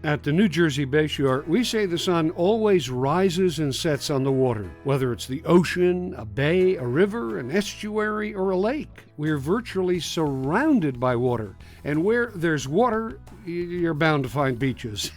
At the New Jersey Bayshore, we say the sun always rises and sets on the water, whether it's the ocean, a bay, a river, an estuary, or a lake. We're virtually surrounded by water, and where there's water, you're bound to find beaches.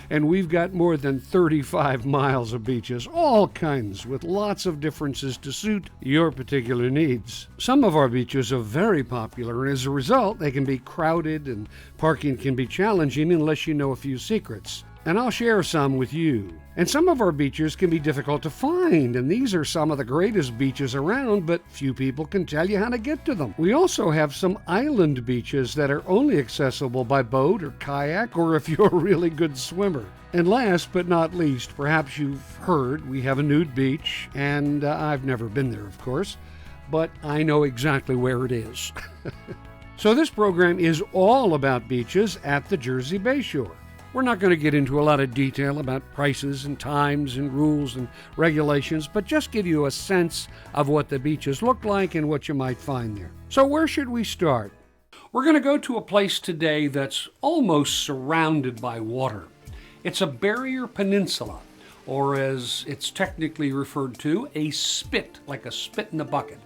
And we've got more than 35 miles of beaches, all kinds, with lots of differences to suit your particular needs. Some of our beaches are very popular, and as a result, they can be crowded and parking can be challenging unless you know a few secrets. And I'll share some with you. And some of our beaches can be difficult to find, and these are some of the greatest beaches around, but few people can tell you how to get to them. We also have some island beaches that are only accessible by boat or kayak, or if you're a really good swimmer. And last but not least, perhaps you've heard we have a nude beach, and I've never been there, of course, but I know exactly where it is. So this program is all about beaches at the Jersey Bayshore. We're not going to get into a lot of detail about prices and times and rules and regulations, but just give you a sense of what the beaches look like and what you might find there. So where should we start? We're going to go to a place today that's almost surrounded by water. It's a barrier peninsula, or as it's technically referred to, a spit, like a spit in a bucket.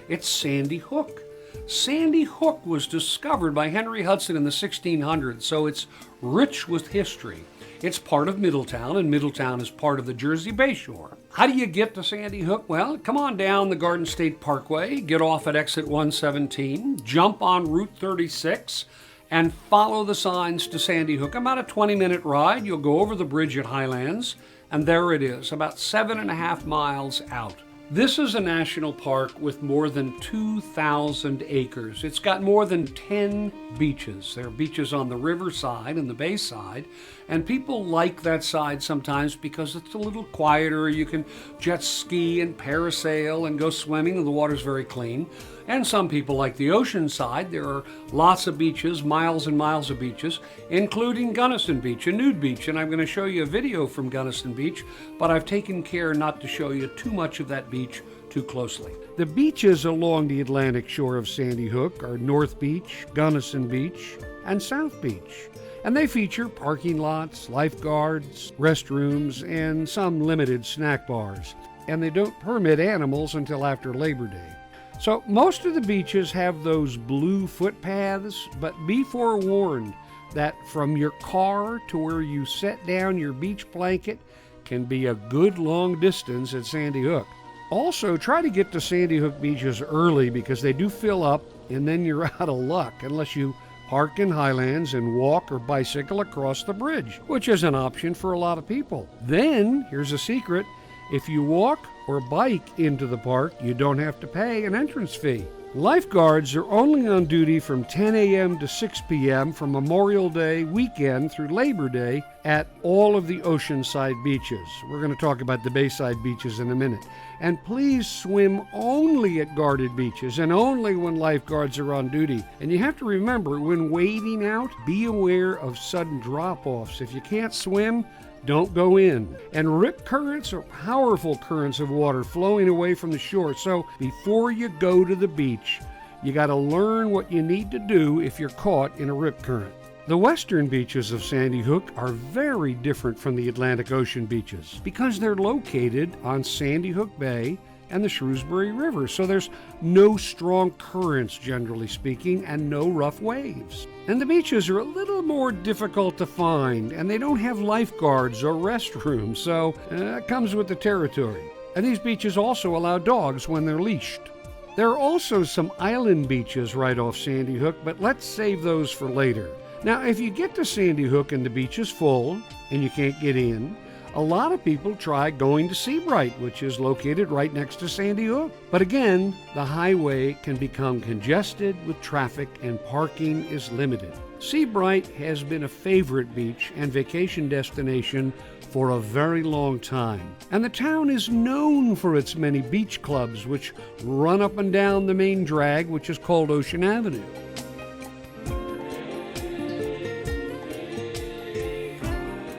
It's Sandy Hook. Sandy Hook was discovered by Henry Hudson in the 1600s, so it's rich with history. It's part of Middletown, and Middletown is part of the Jersey Bayshore. How do you get to Sandy Hook? Well, come on down the Garden State Parkway, get off at exit 117, jump on Route 36, and follow the signs to Sandy Hook. About a 20-minute ride. You'll go over the bridge at Highlands, and there it is, about 7.5 miles out. This is a national park with more than 2,000 acres. It's got more than 10 beaches. There are beaches on the riverside and the bayside, and people like that side sometimes because it's a little quieter. You can jet ski and parasail and go swimming, and the water's very clean. And some people like the ocean side. There are lots of beaches, miles and miles of beaches, including Gunnison Beach, a nude beach. And I'm going to show you a video from Gunnison Beach, but I've taken care not to show you too much of that beach too closely. The beaches along the Atlantic shore of Sandy Hook are North Beach, Gunnison Beach, and South Beach. And they feature parking lots, lifeguards, restrooms, and some limited snack bars. And they don't permit animals until after Labor Day. So most of the beaches have those blue footpaths, but be forewarned that from your car to where you set down your beach blanket can be a good long distance at Sandy Hook. Also, try to get to Sandy Hook beaches early because they do fill up, and then you're out of luck unless you park in Highlands and walk or bicycle across the bridge, which is an option for a lot of people. Then, here's a secret. If you walk or bike into the park, you don't have to pay an entrance fee. Lifeguards are only on duty from 10 a.m. to 6 p.m. from Memorial Day weekend through Labor Day at all of the oceanside beaches. We're going to talk about the bayside beaches in a minute. And please swim only at guarded beaches and only when lifeguards are on duty. And you have to remember, when wading out, be aware of sudden drop-offs. If you can't swim, don't go in. And rip currents are powerful currents of water flowing away from the shore. So before you go to the beach, you got to learn what you need to do if you're caught in a rip current. The western beaches of Sandy Hook are very different from the Atlantic Ocean beaches because they're located on Sandy Hook Bay and the Shrewsbury River, so there's no strong currents, generally speaking, and no rough waves. And the beaches are a little more difficult to find, and they don't have lifeguards or restrooms, so it comes with the territory. And these beaches also allow dogs when they're leashed. There are also some island beaches right off Sandy Hook, but let's save those for later. Now, if you get to Sandy Hook and the beach is full and you can't get in, a lot of people try going to Seabright, which is located right next to Sandy Hook. But again, the highway can become congested with traffic and parking is limited. Seabright has been a favorite beach and vacation destination for a very long time. And the town is known for its many beach clubs, which run up and down the main drag, which is called Ocean Avenue.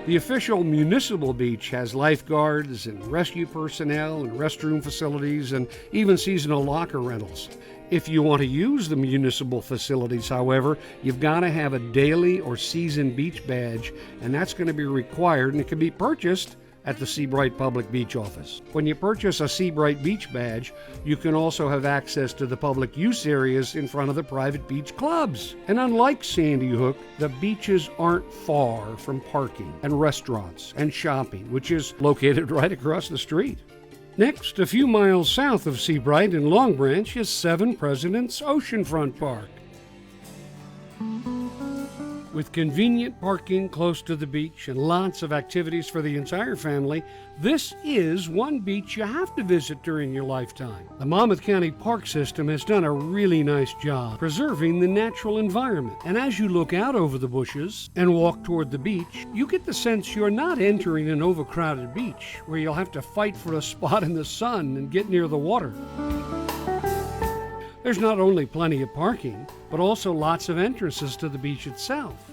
The official municipal beach has lifeguards and rescue personnel and restroom facilities and even seasonal locker rentals. If you want to use the municipal facilities, however, you've got to have a daily or season beach badge, and that's going to be required, and it can be purchased at the Seabright Public Beach Office. When you purchase a Seabright Beach badge, you can also have access to the public use areas in front of the private beach clubs. And unlike Sandy Hook, the beaches aren't far from parking and restaurants and shopping, which is located right across the street. Next, a few miles south of Seabright in Long Branch is Seven Presidents Oceanfront Park. With convenient parking close to the beach and lots of activities for the entire family, this is one beach you have to visit during your lifetime. The Monmouth County Park System has done a really nice job preserving the natural environment. And as you look out over the bushes and walk toward the beach, you get the sense you're not entering an overcrowded beach where you'll have to fight for a spot in the sun and get near the water. There's not only plenty of parking, but also lots of entrances to the beach itself.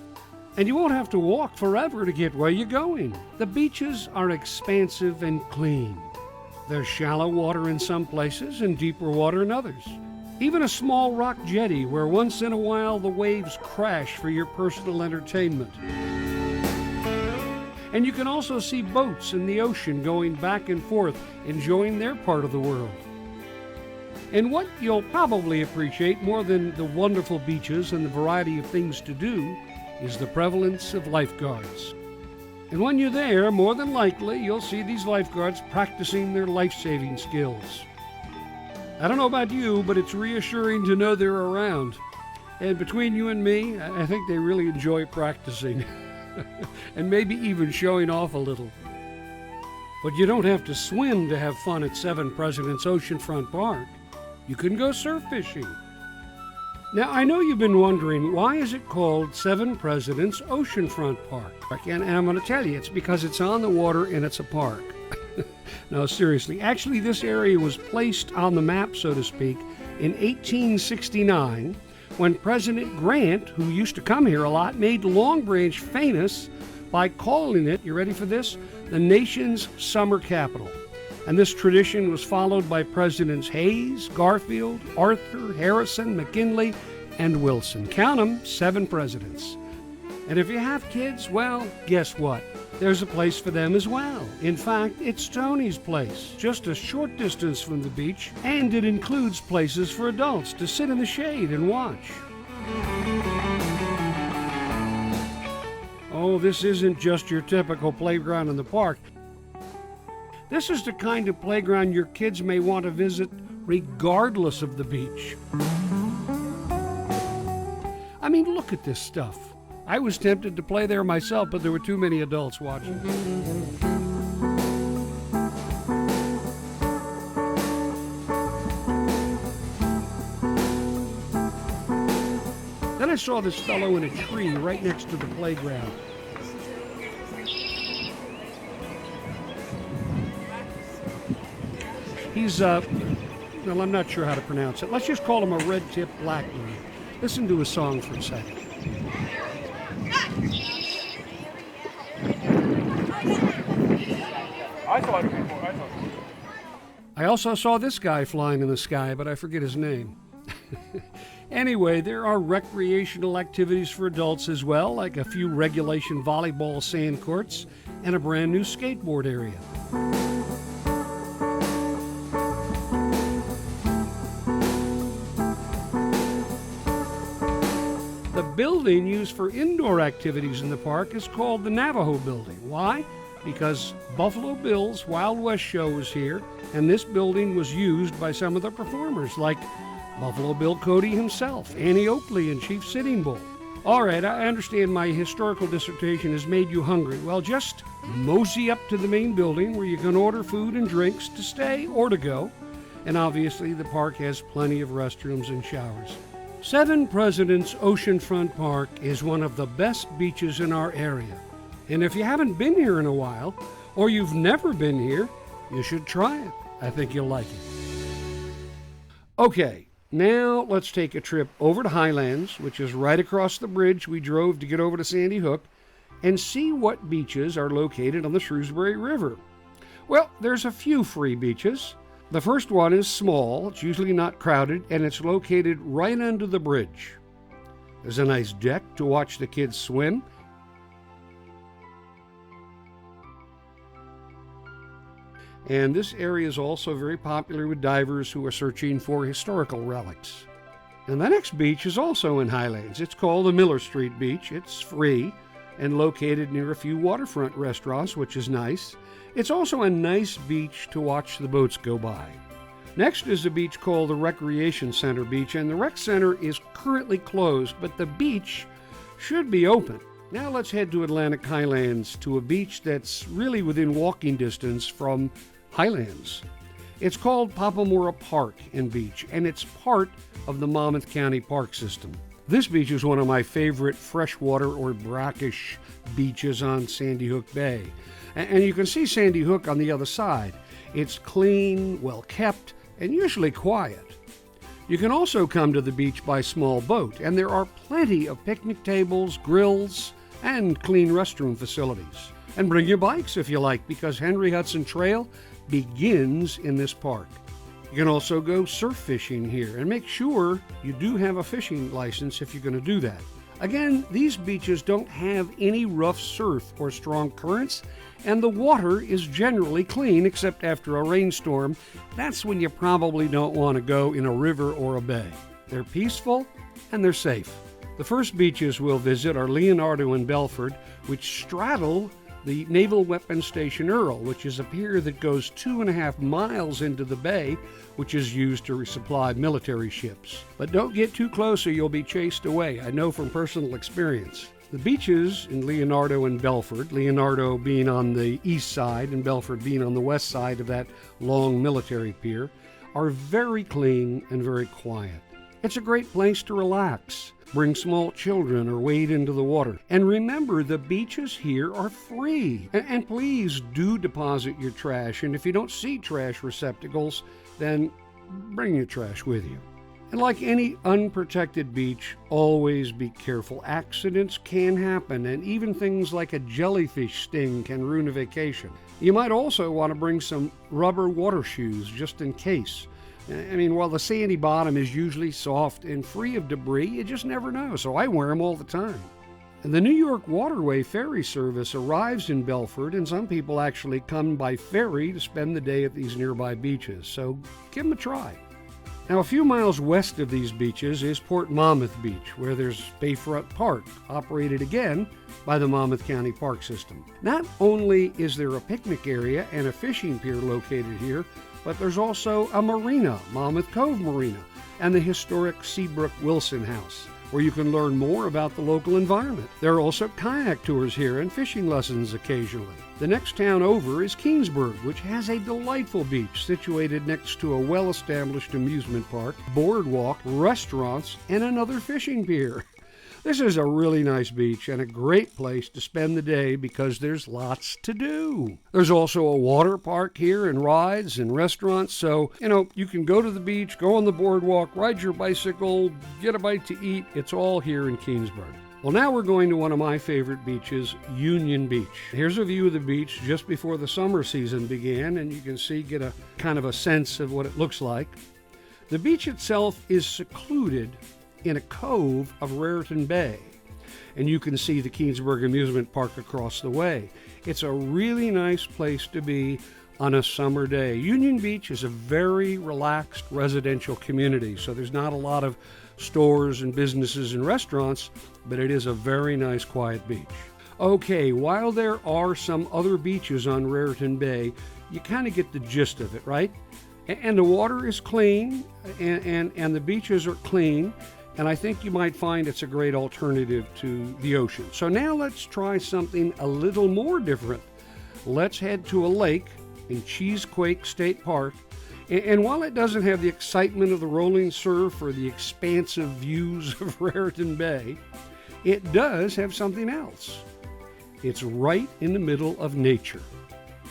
And you won't have to walk forever to get where you're going. The beaches are expansive and clean. There's shallow water in some places and deeper water in others. Even a small rock jetty where once in a while the waves crash for your personal entertainment. And you can also see boats in the ocean going back and forth, enjoying their part of the world. And what you'll probably appreciate more than the wonderful beaches and the variety of things to do is the prevalence of lifeguards. And when you're there, more than likely, you'll see these lifeguards practicing their life-saving skills. I don't know about you, but it's reassuring to know they're around. And between you and me, I think they really enjoy practicing and maybe even showing off a little. But you don't have to swim to have fun at Seven Presidents Oceanfront Park. You can go surf fishing. Now, I know you've been wondering, why is it called Seven Presidents Oceanfront Park? And I'm going to tell you, it's because it's on the water and it's a park. No, seriously. Actually, this area was placed on the map, so to speak, in 1869 when President Grant, who used to come here a lot, made Long Branch famous by calling it, you ready for this, the nation's summer capital. And this tradition was followed by Presidents Hayes, Garfield, Arthur, Harrison, McKinley, and Wilson. Count them, 7 presidents. And if you have kids, well, guess what? There's a place for them as well. In fact, it's Tony's place, just a short distance from the beach, and it includes places for adults to sit in the shade and watch. Oh, this isn't just your typical playground in the park. This is the kind of playground your kids may want to visit regardless of the beach. I mean, look at this stuff. I was tempted to play there myself, but there were too many adults watching. Then I saw this fellow in a tree right next to the playground. He's, well, I'm not sure how to pronounce it. Let's just call him a red-tipped blackbird. Listen to his song for a second. I also saw this guy flying in the sky, but I forget his name. Anyway, there are recreational activities for adults as well, like a few regulation volleyball sand courts and a brand new skateboard area. The building used for indoor activities in the park is called the Navajo Building. Why? Because Buffalo Bill's Wild West show was here, and this building was used by some of the performers, like Buffalo Bill Cody himself, Annie Oakley, and Chief Sitting Bull. All right, I understand my historical dissertation has made you hungry. Well, just mosey up to the main building where you can order food and drinks to stay or to go. And obviously, the park has plenty of restrooms and showers. Seven Presidents Oceanfront Park is one of the best beaches in our area. And if you haven't been here in a while, or you've never been here, you should try it. I think you'll like it. Okay, now let's take a trip over to Highlands, which is right across the bridge we drove to get over to Sandy Hook, and see what beaches are located on the Shrewsbury River. Well, there's a few free beaches. The first one is small, it's usually not crowded, and it's located right under the bridge. There's a nice deck to watch the kids swim. And this area is also very popular with divers who are searching for historical relics. And the next beach is also in Highlands. It's called the Miller Street Beach. It's free and located near a few waterfront restaurants, which is nice. It's also a nice beach to watch the boats go by. Next is a beach called the Recreation Center Beach, and the rec center is currently closed, but the beach should be open. Now let's head to Atlantic Highlands, to a beach that's really within walking distance from Highlands. It's called Papamora Park and Beach, and it's part of the Monmouth County Park System. This beach is one of my favorite freshwater or brackish beaches on Sandy Hook Bay. And you can see Sandy Hook on the other side. It's clean, well kept, and usually quiet. You can also come to the beach by small boat, and there are plenty of picnic tables, grills, and clean restroom facilities. And bring your bikes if you like, because Henry Hudson Trail begins in this park. You can also go surf fishing here, and make sure you do have a fishing license if you're going to do that. Again, these beaches don't have any rough surf or strong currents, and the water is generally clean except after a rainstorm. That's when you probably don't want to go in a river or a bay. They're peaceful and they're safe. The first beaches we'll visit are Leonardo and Belford, which straddle the Naval Weapons Station Earl, which is a pier that goes 2.5 miles into the bay, which is used to resupply military ships. But don't get too close or you'll be chased away. I know from personal experience. The beaches in Leonardo and Belford, Leonardo being on the east side and Belford being on the west side of that long military pier, are very clean and very quiet. It's a great place to relax. Bring small children or wade into the water. And remember, the beaches here are free. And please do deposit your trash. And if you don't see trash receptacles, then bring your trash with you. And like any unprotected beach, always be careful. Accidents can happen, and even things like a jellyfish sting can ruin a vacation. You might also want to bring some rubber water shoes just in case. I mean, while the sandy bottom is usually soft and free of debris, you just never know, so I wear them all the time. And the New York Waterway ferry service arrives in Belford, and some people actually come by ferry to spend the day at these nearby beaches, so give them a try. Now, a few miles west of these beaches is Port Monmouth Beach, where there's Bayfront Park, operated again by the Monmouth County Park System. Not only is there a picnic area and a fishing pier located here, but there's also a marina, Monmouth Cove Marina, and the historic Seabrook Wilson House, where you can learn more about the local environment. There are also kayak tours here and fishing lessons occasionally. The next town over is Keansburg, which has a delightful beach situated next to a well-established amusement park, boardwalk, restaurants, and another fishing pier. This is a really nice beach and a great place to spend the day because there's lots to do. There's also a water park here and rides and restaurants, so, you can go to the beach, go on the boardwalk, ride your bicycle, get a bite to eat. It's all here in Keansburg. Well, now we're going to one of my favorite beaches, Union Beach. Here's a view of the beach just before the summer season began, and you can get a kind of a sense of what it looks like. The beach itself is secluded in a cove of Raritan Bay, and you can see the Keansburg Amusement Park across the way. It's a really nice place to be on a summer day. Union Beach is a very relaxed residential community, so there's not a lot of stores and businesses and restaurants, but it is a very nice quiet beach. Okay, while there are some other beaches on Raritan Bay, you kind of get the gist of it, right? And the water is clean, and the beaches are clean, and I think you might find it's a great alternative to the ocean. So now let's try something a little more different. Let's head to a lake in Cheesequake State Park. And while it doesn't have the excitement of the rolling surf or the expansive views of Raritan Bay, it does have something else. It's right in the middle of nature.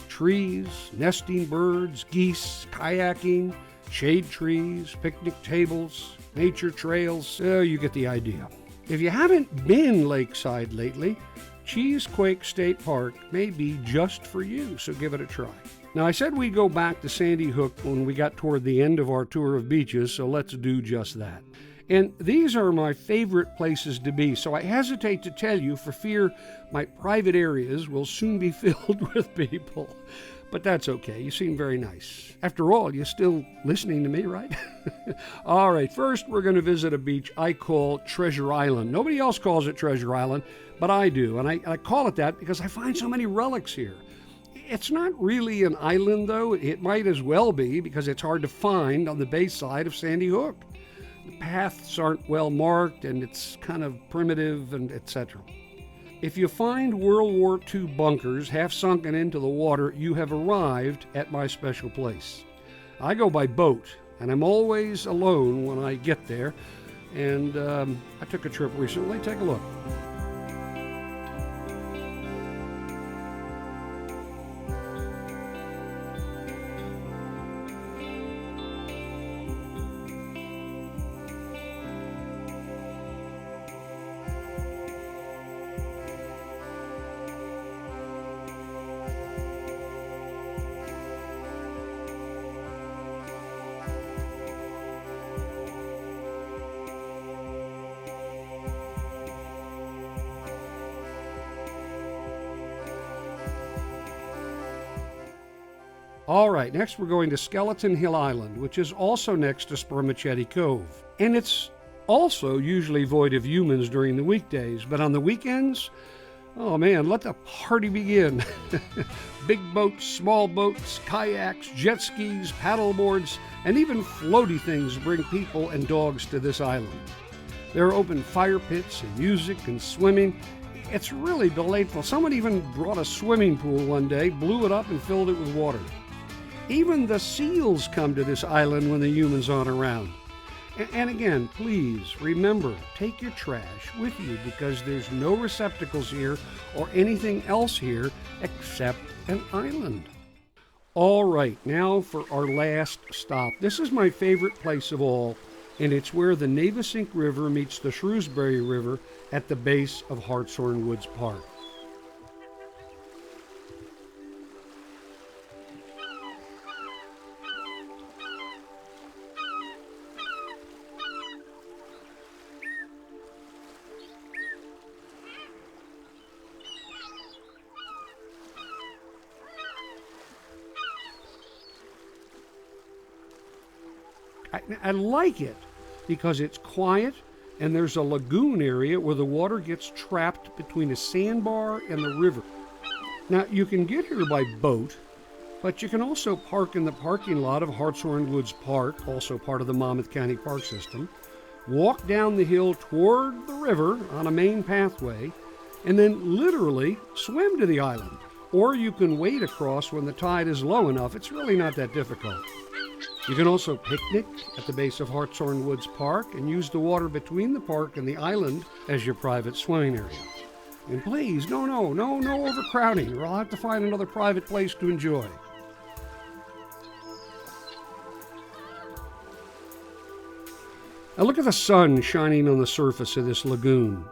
Trees, nesting birds, geese, kayaking, shade trees, picnic tables, nature trails. You get the idea. If you haven't been lakeside lately, Cheesequake State Park may be just for you, so give it a try. Now, I said we'd go back to Sandy Hook when we got toward the end of our tour of beaches, so let's do just that. And these are my favorite places to be, so I hesitate to tell you for fear my private areas will soon be filled with people. But that's okay, you seem very nice. After all, you're still listening to me, right? All right, first we're going to visit a beach I call Treasure Island. Nobody else calls it Treasure Island, but I do, and I call it that because I find so many relics here. It's not really an island, though. It might as well be because it's hard to find on the bay side of Sandy Hook. The paths aren't well marked, and it's kind of primitive, and etc. If you find World War II bunkers half sunken into the water, you have arrived at my special place. I go by boat, and I'm always alone when I get there, and I took a trip recently. Take a look. All right, next we're going to Skeleton Hill Island, which is also next to Spermaceti Cove. And it's also usually void of humans during the weekdays, but on the weekends, oh man, let the party begin. Big boats, small boats, kayaks, jet skis, paddle boards, and even floaty things bring people and dogs to this island. There are open fire pits and music and swimming. It's really delightful. Someone even brought a swimming pool one day, blew it up, and filled it with water. Even the seals come to this island when the humans aren't around. And again, please remember, take your trash with you because there's no receptacles here or anything else here except an island. All right, now for our last stop. This is my favorite place of all, and it's where the Navesink River meets the Shrewsbury River at the base of Hartshorn Woods Park. I like it because it's quiet and there's a lagoon area where the water gets trapped between a sandbar and the river. Now, you can get here by boat, but you can also park in the parking lot of Hartshorn Woods Park, also part of the Monmouth County Park System, walk down the hill toward the river on a main pathway, and then literally swim to the island. Or you can wade across when the tide is low enough. It's really not that difficult. You can also picnic at the base of Hartshorn Woods Park and use the water between the park and the island as your private swimming area. And please, no overcrowding, or I'll have to find another private place to enjoy. Now look at the sun shining on the surface of this lagoon.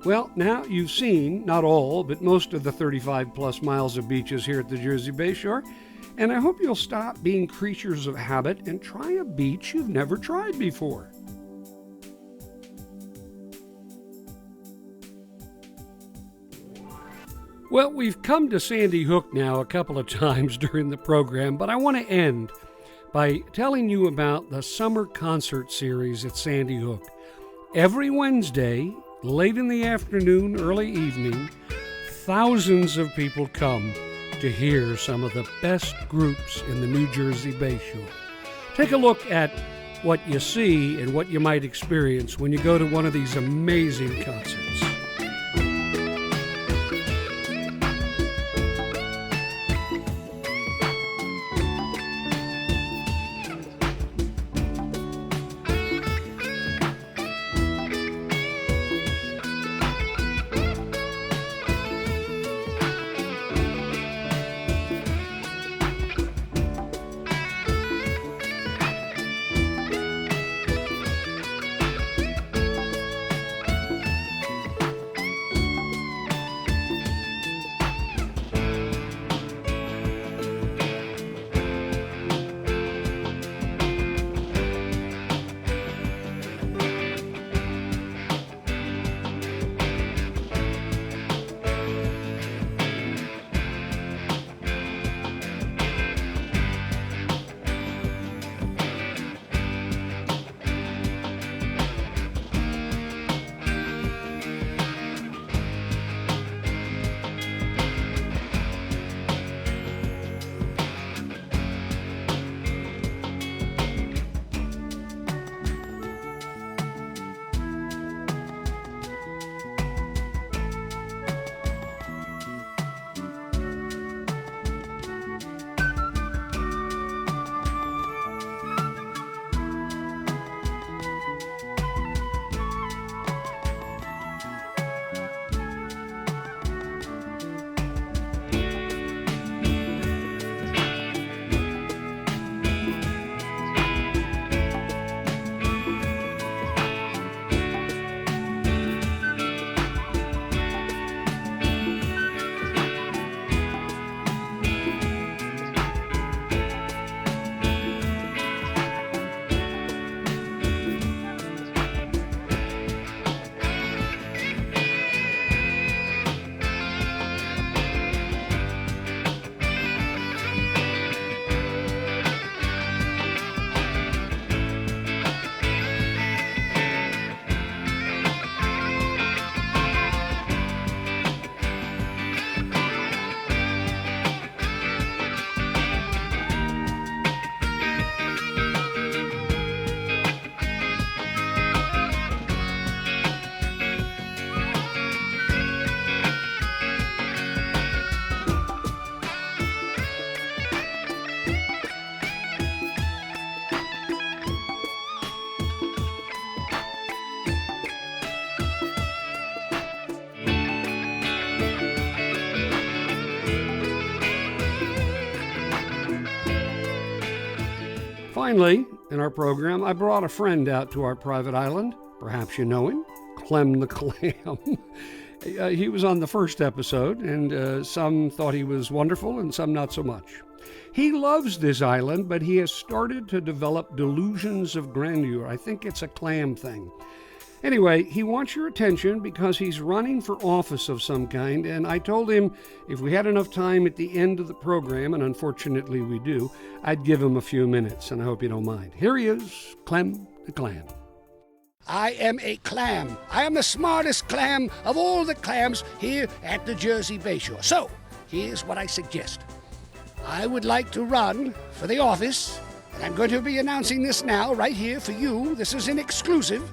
Well, now you've seen, not all, but most of the 35 plus miles of beaches here at the Jersey Bayshore, and I hope you'll stop being creatures of habit and try a beach you've never tried before. Well, we've come to Sandy Hook now a couple of times during the program, but I want to end by telling you about the summer concert series at Sandy Hook. Every Wednesday, late in the afternoon, early evening, thousands of people come to hear some of the best groups in the New Jersey Bayshore. Take a look at what you see and what you might experience when you go to one of these amazing concerts. Finally, in our program, I brought a friend out to our private island. Perhaps you know him, Clem the Clam. He was on the first episode, and some thought he was wonderful and some not so much. He loves this island, but he has started to develop delusions of grandeur. I think it's a clam thing. Anyway, he wants your attention because he's running for office of some kind, and I told him if we had enough time at the end of the program, and unfortunately we do, I'd give him a few minutes, and I hope you don't mind. Here he is, Clem the Clam. I am a clam. I am the smartest clam of all the clams here at the Jersey Bayshore. So, here's what I suggest. I would like to run for the office, and I'm going to be announcing this now, right here for you. This is an exclusive.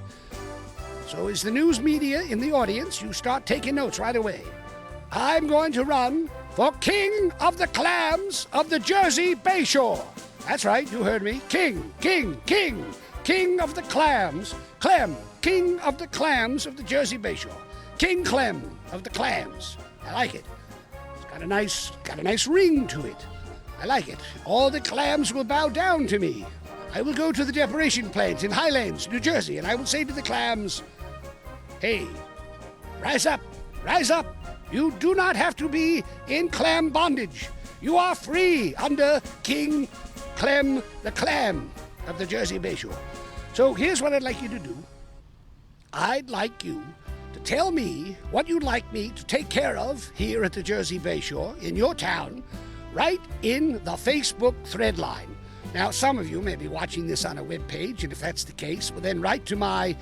So as the news media in the audience, you start taking notes right away. I'm going to run for King of the Clams of the Jersey Bayshore. That's right, you heard me. King of the Clams. Clem, King of the Clams of the Jersey Bayshore. King Clem of the Clams. I like it. It's got a nice ring to it. I like it. All the clams will bow down to me. I will go to the decoration plant in Highlands, New Jersey, and I will say to the clams, hey, rise up, rise up. You do not have to be in clam bondage. You are free under King Clem the Clam of the Jersey Bayshore. So here's what I'd like you to do. I'd like you to tell me what you'd like me to take care of here at the Jersey Bayshore in your town, right in the Facebook thread line. Now, some of you may be watching this on a web page, and if that's the case, well, then write to my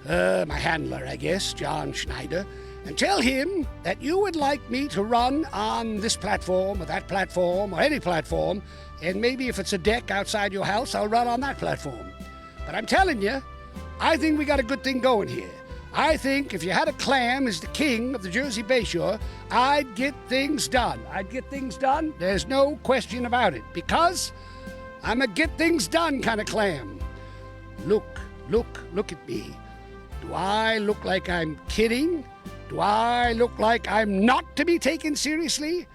handler, I guess, John Schneider, and tell him that you would like me to run on this platform or that platform or any platform, and maybe if it's a deck outside your house, I'll run on that platform. But I'm telling you, I think we got a good thing going here. I think if you had a clam as the king of the Jersey Bayshore, I'd get things done. I'd get things done, there's no question about it, because I'm a get things done kind of clam. Look at me. Do I look like I'm kidding? Do I look like I'm not to be taken seriously?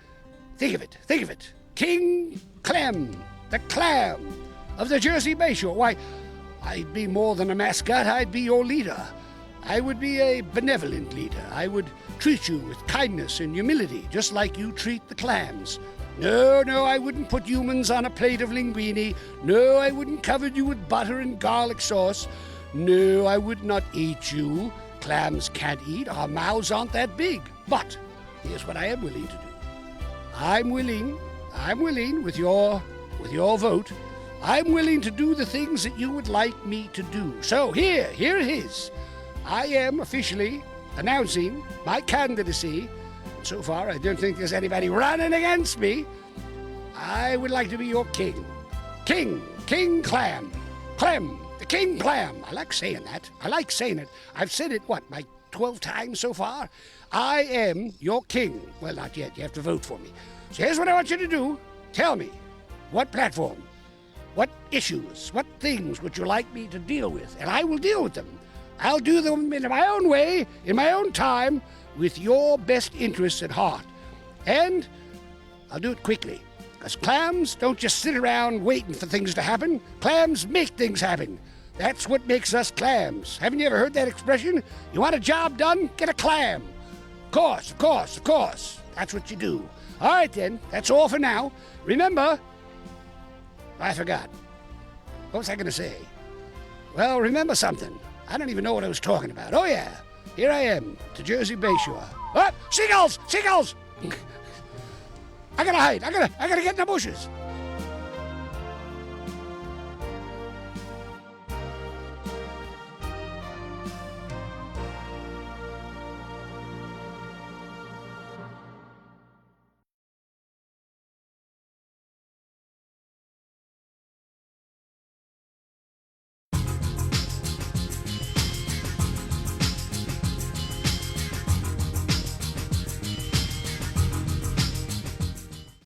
Think of it. King Clem, the clam of the Jersey Bayshore. Why, I'd be more than a mascot, I'd be your leader. I would be a benevolent leader. I would treat you with kindness and humility, just like you treat the clams. No, I wouldn't put humans on a plate of linguine. No, I wouldn't cover you with butter and garlic sauce. No, I would not eat you. Clams can't eat. Our mouths aren't that big. But here's what I am willing to do. I'm willing, with your vote, I'm willing to do the things that you would like me to do. So here it is. I am officially announcing my candidacy. So far, I don't think there's anybody running against me. I would like to be your king. King Clam. Clem, the King Clam. I like saying that. I've said it, like 12 times so far? I am your king. Well, not yet. You have to vote for me. So here's what I want you to do. Tell me, what platform, what issues, what things would you like me to deal with? And I will deal with them. I'll do them in my own way, in my own time, with your best interests at heart. And I'll do it quickly, because clams don't just sit around waiting for things to happen. Clams make things happen. That's what makes us clams. Haven't you ever heard that expression? You want a job done? Get a clam. Of course. That's what you do. All right, then. That's all for now. Remember, I forgot. What was I going to say? Well, remember something. I don't even know what I was talking about. Oh, yeah. Here I am, to Jersey Bayshore. Oh, seagulls! I gotta hide. I gotta get in the bushes.